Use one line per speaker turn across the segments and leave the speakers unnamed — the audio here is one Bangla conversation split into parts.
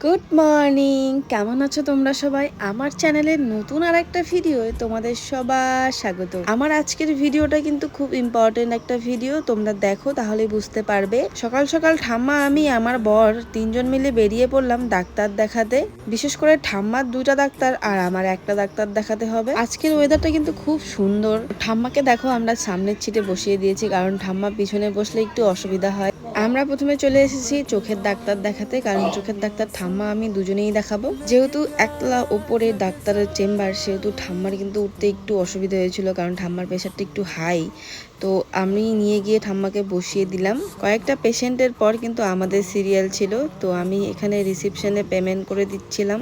গুড মর্নিং, কেমন আছো তোমরা সবাই? আমার চ্যানেলের নতুন আর একটা ভিডিও তোমাদের সবার স্বাগত। আমার আজকের ভিডিওটা কিন্তু খুব ইম্পর্টেন্ট একটা ভিডিও, তোমরা দেখো তাহলে বুঝতে পারবে। সকাল সকাল ঠাম্মা, আমি, আমার বর তিনজন মিলে বেরিয়ে পড়লাম ডাক্তার দেখাতে। বিশেষ করে ঠাম্মার দুইটা ডাক্তার আর আমার একটা ডাক্তার দেখাতে হবে। আজকের ওয়েদারটা কিন্তু খুব সুন্দর। ঠাম্মাকে দেখো আমরা সামনের সিটে বসিয়ে দিয়েছি, কারণ ঠাম্মা পিছনে বসলে একটু অসুবিধা হয়। আমরা প্রথমে চলে এসেছি চোখের ডাক্তার দেখাতে, কারণ চোখের ডাক্তার ঠাম্মা আমি দুজনেই দেখাবো। যেহেতু একতলা ওপরে ডাক্তারের চেম্বার, সেহেতু ঠাম্মার কিন্তু উঠতে একটু অসুবিধা হয়েছিল, কারণ ঠাম্মার প্রেশারটা একটু হাই। তো আমি নিয়ে গিয়ে ঠাম্মাকে বসিয়ে দিলাম। কয়েকটা পেশেন্টের পর কিন্তু আমাদের সিরিয়াল ছিল, তো আমি এখানে রিসিপশনে পেমেন্ট করে দিচ্ছিলাম।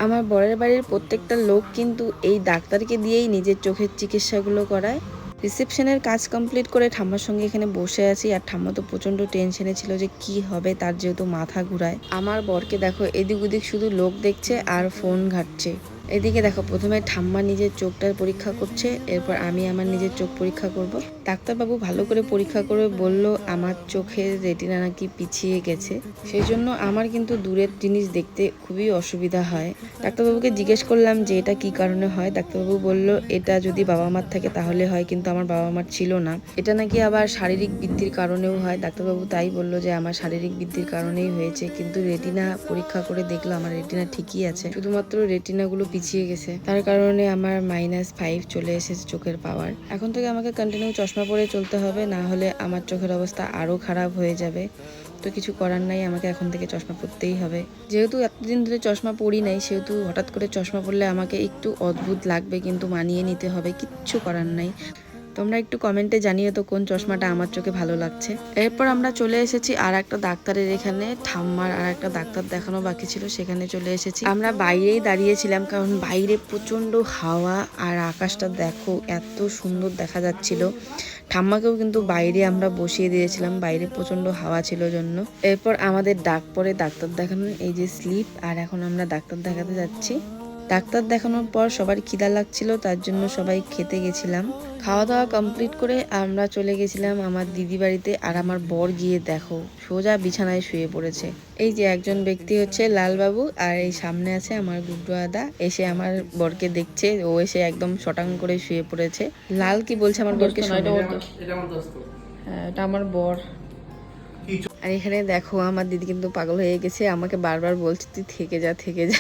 আমার বরের বাড়ির প্রত্যেকটা লোক কিন্তু এই ডাক্তারকে দিয়েই নিজের চোখের চিকিৎসাগুলো করায়। রিসেপশনের কাজ কমপ্লিট করে ঠাম্মার সঙ্গে এখানে বসে আছি, আর ঠাম্মা তো প্রচণ্ড টেনশনে ছিল যে কি হবে, তার যেহেতু মাথা ঘুরায়। আমার বরকে দেখো এদিক ওদিক শুধু লোক দেখছে আর ফোন ঘাটছে। এদিকে দেখো প্রথমে ঠাম্মা নিজের চোখটার পরীক্ষা করছে, এরপর আমি আমার নিজের চোখ পরীক্ষা করব। ডাক্তারবাবু ভালো করে পরীক্ষা করে বলল আমার চোখের রেটিনা নাকি পিছিয়ে গেছে, সেই জন্য আমার কিন্তু দূরের জিনিস দেখতে খুবই অসুবিধা হয়। ডাক্তারবাবুকে জিজ্ঞেস করলাম যে এটা কি কারণে হয়। ডাক্তারবাবু বলল এটা যদি বাবা মার থাকে তাহলে হয়, কিন্তু আমার বাবা মার ছিল না। এটা নাকি আবার শারীরিক বৃদ্ধির কারণেও হয়। ডাক্তারবাবু তাই বললো যে আমার শারীরিক বৃদ্ধির কারণেই হয়েছে, কিন্তু রেটিনা পরীক্ষা করে দেখলো আমার রেটিনা ঠিকই আছে, শুধুমাত্র রেটিনাগুলো পিছিয়ে গেছে। তার কারণে আমার -5 চলে এসেছে চোখের পাওয়ার। এখন থেকে আমাকে কন্টিনিউ চশমা পরে চলতে হবে, না হলে আমার চোখের অবস্থা আরো খারাপ হয়ে যাবে। তো কিছু করার নাই, আমাকে এখন থেকে চশমা পরতেই হবে। যেহেতু এতদিন ধরে চশমা পরি নাই, সেহেতু হঠাৎ করে চশমা পরলে আমাকে একটু অদ্ভুত লাগবে, কিন্তু মানিয়ে নিতে হবে, কিচ্ছু করার নাই। তোমরা একটু কমেন্টে জানিও তো কোন চশমাটা আমার চোখে ভালো লাগছে। এরপর আমরা চলে এসেছি আর একটা ডাক্তারের এখানে। ঠাম্মার আর একটা ডাক্তার দেখানো বাকি ছিল, সেখানে চলে এসেছি। আমরা বাইরেই দাঁড়িয়েছিলাম, কারণ বাইরে প্রচন্ড হাওয়া, আর আকাশটা দেখো এত সুন্দর দেখা যাচ্ছিল। ঠাম্মাকেও কিন্তু বাইরে আমরা বসিয়ে দিয়েছিলাম, বাইরে প্রচন্ড হাওয়া ছিল জন্য। এরপর আমাদের ডাক পরে ডাক্তার দেখানোর, এই যে স্লিপ, আর এখন আমরা ডাক্তার দেখাতে যাচ্ছি। ডাক্তার দেখানোর পর সবার খিদা লাগছিল, তার জন্য সবাই খেতে গেছিলাম। খাওয়া দাওয়া কমপ্লিট করে আমরা চলে গেছিলাম আমার দিদি বাড়িতে, আর আমার বর গিয়ে দেখো সোজা বিছানায় শুয়ে পড়েছে। এই যে একজন ব্যক্তি হচ্ছে লালবাবু, আর এই সামনে আছে আমার গুড্ডু দাদা, এসে আমার বরকে দেখছে। ও এসে একদম শটাং করে শুয়ে পড়েছে। লাল কি বলছে আমার বরকে? হ্যাঁ, এটা আমার বর। আর এখানে দেখো আমার দিদি কিন্তু পাগল হয়ে গেছে, আমাকে বারবার বলছে তুই থেকে যা থেকে যা।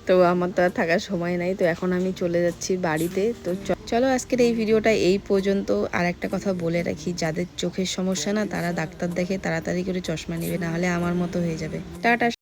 তো আমার তো আর থাকার সময় নাই, তো এখন আমি চলে যাচ্ছি বাড়িতে। তো চলো আজকের এই ভিডিওটা এই পর্যন্ত। আর একটা কথা বলে রাখি, যাদের চোখের সমস্যা না, তারা ডাক্তার দেখে তাড়াতাড়ি করে চশমা নেবে, নাহলে আমার মতো হয়ে যাবে। টাটা।